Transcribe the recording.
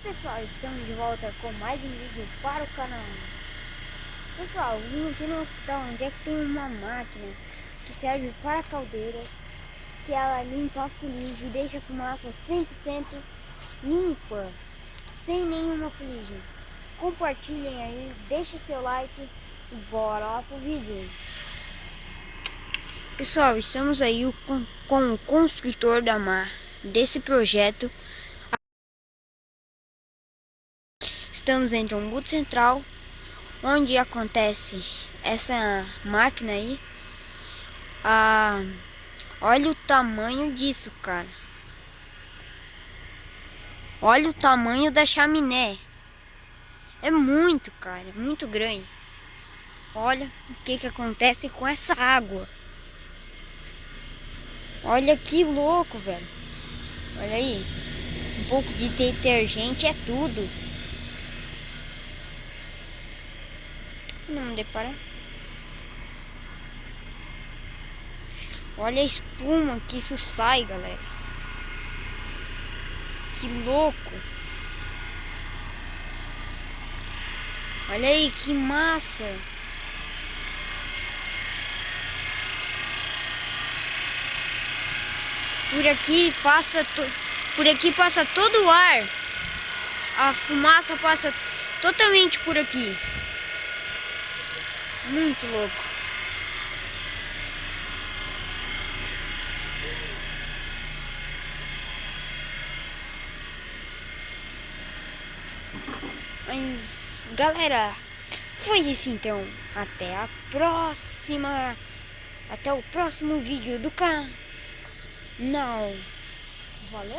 Pessoal, estamos de volta com mais um vídeo para o canal. Pessoal, vim aqui no hospital onde é que tem uma máquina que serve para caldeiras, que ela limpa a fuligem e deixa a fumaça 100% limpa, sem nenhuma fuligem. Compartilhem aí, deixa seu like e bora lá pro vídeo. Pessoal, estamos aí com o construtor desse projeto. Estamos em Trombudo Central, onde acontece essa máquina aí. Olha o tamanho disso, cara. Olha o tamanho da chaminé. É muito, cara, muito grande. Olha o que acontece com essa água. Olha que louco, velho. Olha aí. Um pouco de detergente é tudo. Não depara. Olha a espuma que isso sai, galera. Que louco. Olha aí, que massa. Por aqui passa todo o ar. A fumaça passa totalmente por aqui. Muito louco. Mas, galera, foi isso então. Até a próxima. Até o próximo vídeo do canal. Valeu.